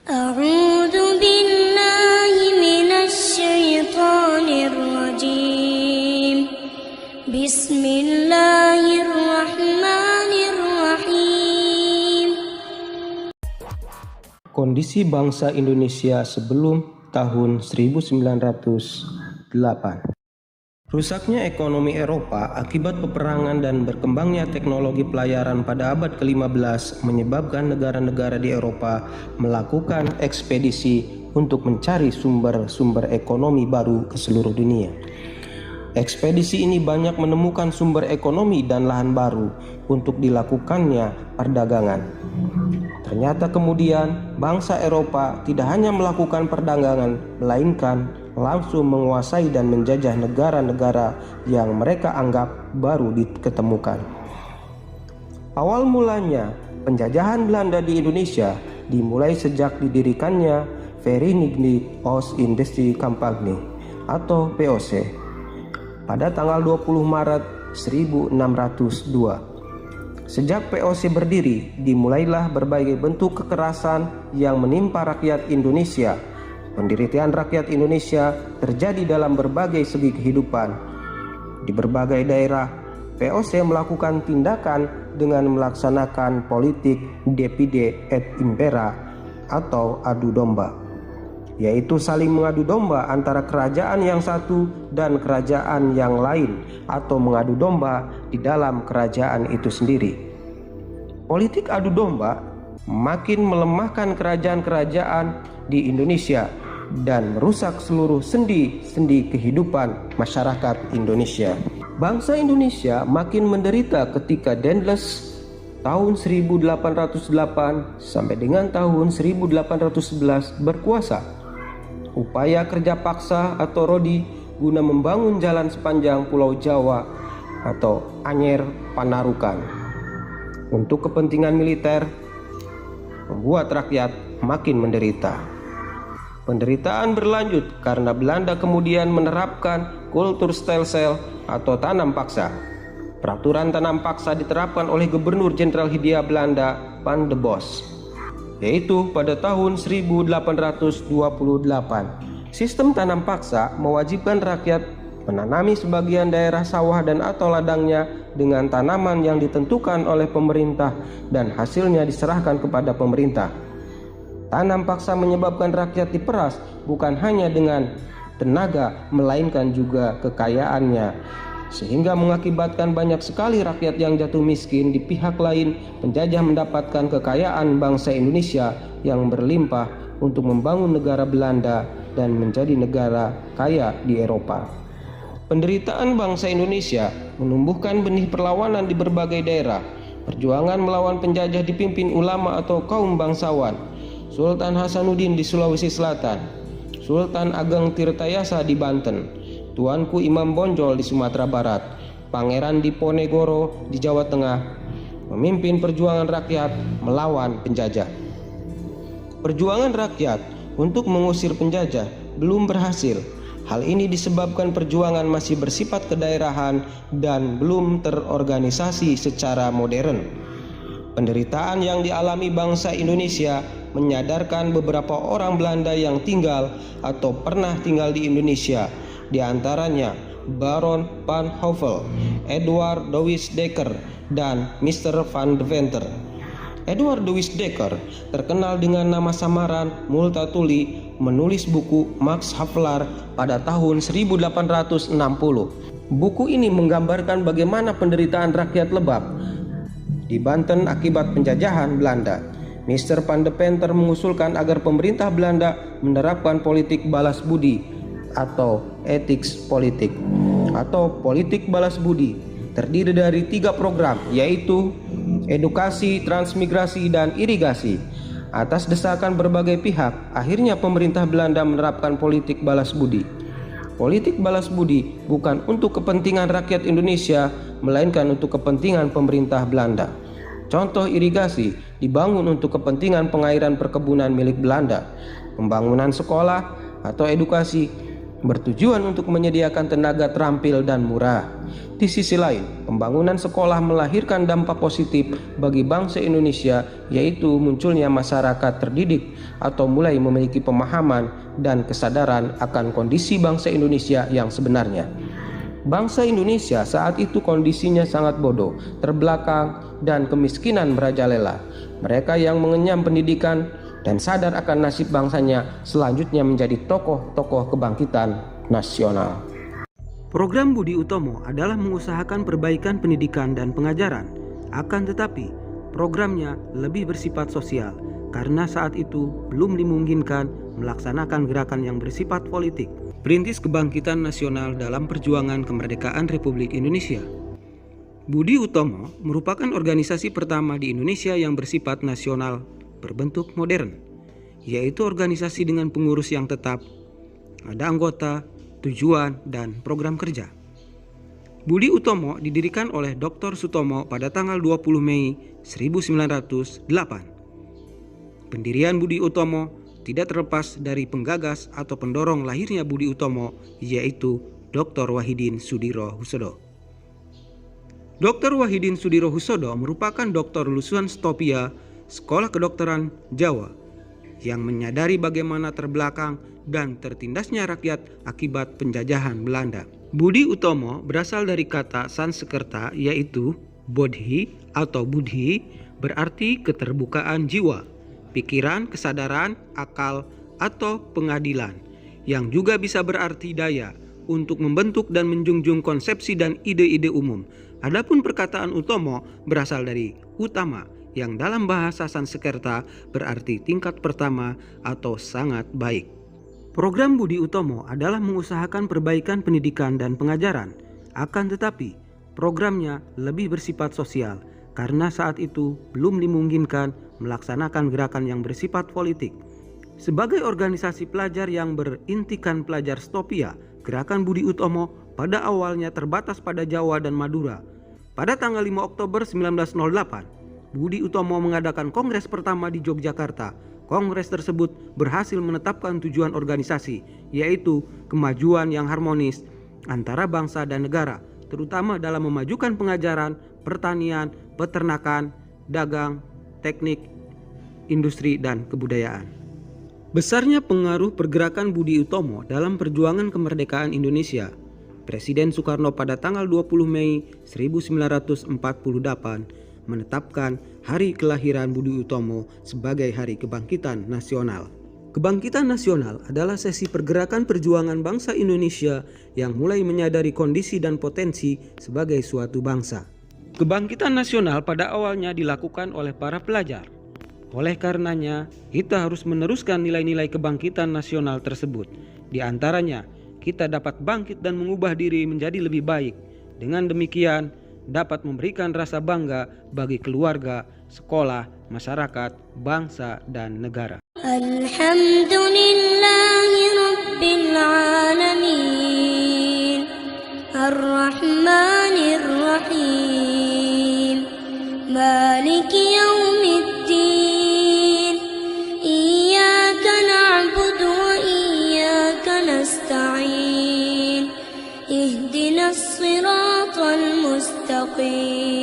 أعوذ بالله من الشيطان الرجيم بسم الله الرحمن الرحيم. Kondisi bangsa Indonesia sebelum tahun 1908. Rusaknya ekonomi Eropa akibat peperangan dan berkembangnya teknologi pelayaran pada abad ke-15 menyebabkan negara-negara di Eropa melakukan ekspedisi untuk mencari sumber-sumber ekonomi baru ke seluruh dunia. Ekspedisi ini banyak menemukan sumber ekonomi dan lahan baru untuk dilakukannya perdagangan. Ternyata kemudian bangsa Eropa tidak hanya melakukan perdagangan, melainkan langsung menguasai dan menjajah negara-negara yang mereka anggap baru diketemukan. Awal mulanya penjajahan Belanda di Indonesia dimulai sejak didirikannya Verenigde Oost-Indische Compagnie atau VOC pada tanggal 20 Maret 1602. Sejak VOC berdiri, dimulailah berbagai bentuk kekerasan yang menimpa rakyat Indonesia. Penderitaan rakyat Indonesia terjadi dalam berbagai segi kehidupan. Di berbagai daerah, VOC melakukan tindakan dengan melaksanakan politik divide et impera atau adu domba, yaitu saling mengadu domba antara kerajaan yang satu dan kerajaan yang lain atau mengadu domba di dalam kerajaan itu sendiri. Politik adu domba makin melemahkan kerajaan-kerajaan di Indonesia dan merusak seluruh sendi-sendi kehidupan masyarakat Indonesia. Bangsa Indonesia makin menderita ketika Daendels tahun 1808 sampai dengan tahun 1811 berkuasa. Upaya kerja paksa atau rodi guna membangun jalan sepanjang Pulau Jawa atau Anyer Panarukan untuk kepentingan militer membuat rakyat makin menderita. Penderitaan berlanjut karena Belanda kemudian menerapkan kultur stelsel atau tanam paksa. Peraturan tanam paksa diterapkan oleh Gubernur Jenderal Hindia Belanda Van de Bos, yaitu pada tahun 1828. Sistem tanam paksa mewajibkan rakyat menanami sebagian daerah sawah dan atau ladangnya dengan tanaman yang ditentukan oleh pemerintah dan hasilnya diserahkan kepada pemerintah. Tanam paksa menyebabkan rakyat diperas bukan hanya dengan tenaga melainkan juga kekayaannya, sehingga mengakibatkan banyak sekali rakyat yang jatuh miskin. Di pihak lain, penjajah mendapatkan kekayaan bangsa Indonesia yang berlimpah untuk membangun negara Belanda dan menjadi negara kaya di Eropa. Penderitaan bangsa Indonesia menumbuhkan benih perlawanan di berbagai daerah. Perjuangan melawan penjajah dipimpin ulama atau kaum bangsawan. Sultan Hasanuddin di Sulawesi Selatan, Sultan Ageng Tirtayasa di Banten, Tuanku Imam Bonjol di Sumatera Barat, Pangeran Diponegoro di Jawa Tengah, memimpin perjuangan rakyat melawan penjajah. Perjuangan rakyat untuk mengusir penjajah belum berhasil. Hal ini disebabkan perjuangan masih bersifat kedaerahan dan belum terorganisasi secara modern. Penderitaan yang dialami bangsa Indonesia menyadarkan beberapa orang Belanda yang tinggal atau pernah tinggal di Indonesia, di antaranya Baron van Hove, Edward de Wisdekker, dan Mr. van Deventer. Edward de Wisdekker terkenal dengan nama samaran Multatuli, menulis buku Max Havelaar pada tahun 1860. Buku ini menggambarkan bagaimana penderitaan rakyat lebam di Banten akibat penjajahan Belanda. Mr. van Deventer mengusulkan agar pemerintah Belanda menerapkan politik balas budi atau ethics politik atau politik balas budi. Terdiri dari 3 program, yaitu edukasi, transmigrasi, dan irigasi. Atas desakan berbagai pihak, akhirnya pemerintah Belanda menerapkan politik balas budi. Politik balas budi bukan untuk kepentingan rakyat Indonesia, melainkan untuk kepentingan pemerintah Belanda. Contoh irigasi dibangun untuk kepentingan pengairan perkebunan milik Belanda. Pembangunan sekolah atau edukasi bertujuan untuk menyediakan tenaga terampil dan murah. Di sisi lain, pembangunan sekolah melahirkan dampak positif bagi bangsa Indonesia, yaitu munculnya masyarakat terdidik atau mulai memiliki pemahaman dan kesadaran akan kondisi bangsa Indonesia yang sebenarnya. Bangsa Indonesia saat itu kondisinya sangat bodoh, terbelakang, dan kemiskinan merajalela. Mereka yang mengenyam pendidikan dan sadar akan nasib bangsanya selanjutnya menjadi tokoh-tokoh kebangkitan nasional. Program Budi Utomo adalah mengusahakan perbaikan pendidikan dan pengajaran. Akan tetapi, programnya lebih bersifat sosial karena saat itu belum dimungkinkan melaksanakan gerakan yang bersifat politik. Perintis kebangkitan nasional dalam perjuangan kemerdekaan Republik Indonesia. Budi Utomo merupakan organisasi pertama di Indonesia yang bersifat nasional berbentuk modern, yaitu organisasi dengan pengurus yang tetap, ada anggota, tujuan, dan program kerja. Budi Utomo didirikan oleh Dr. Sutomo pada tanggal 20 Mei 1908. Pendirian Budi Utomo tidak terlepas dari penggagas atau pendorong lahirnya Budi Utomo, yaitu Dr. Wahidin Sudirohusodo. Dr. Wahidin Sudirohusodo merupakan doktor lulusan Stopia, Sekolah Kedokteran Jawa, yang menyadari bagaimana terbelakang dan tertindasnya rakyat akibat penjajahan Belanda. Budi Utomo berasal dari kata Sanskerta, yaitu bodhi atau budhi, berarti keterbukaan jiwa, pikiran, kesadaran, akal, atau pengadilan, yang juga bisa berarti daya untuk membentuk dan menjunjung konsepsi dan ide-ide umum. Adapun perkataan Utomo berasal dari utama, yang dalam bahasa Sanskerta berarti tingkat pertama atau sangat baik. Program Budi Utomo adalah mengusahakan perbaikan pendidikan dan pengajaran. Akan tetapi, programnya lebih bersifat sosial karena saat itu belum dimungkinkan melaksanakan gerakan yang bersifat politik. Sebagai organisasi pelajar yang berintikan pelajar Stopia, gerakan Budi Utomo pada awalnya terbatas pada Jawa dan Madura. Pada tanggal 5 Oktober 1908, Budi Utomo mengadakan kongres pertama di Yogyakarta. Kongres tersebut berhasil menetapkan tujuan organisasi, yaitu kemajuan yang harmonis antara bangsa dan negara, terutama dalam memajukan pengajaran, pertanian, peternakan, dagang, teknik, industri, dan kebudayaan. Besarnya pengaruh pergerakan Budi Utomo dalam perjuangan kemerdekaan Indonesia. Presiden Soekarno pada tanggal 20 Mei 1948 menetapkan hari kelahiran Budi Utomo sebagai Hari Kebangkitan Nasional. Kebangkitan nasional adalah sesi pergerakan perjuangan bangsa Indonesia yang mulai menyadari kondisi dan potensi sebagai suatu bangsa. Kebangkitan nasional pada awalnya dilakukan oleh para pelajar. Oleh karenanya, kita harus meneruskan nilai-nilai kebangkitan nasional tersebut. Di antaranya, kita dapat bangkit dan mengubah diri menjadi lebih baik. Dengan demikian, dapat memberikan rasa bangga bagi keluarga, sekolah, masyarakat, bangsa, dan negara. Alhamdulillahi Rabbil Alamin Ar-Rahmanir Rahim Maliki Yawmiddin Iyyaka na'budu wa iyyaka nasta'in Ihdinas siratal mustaqim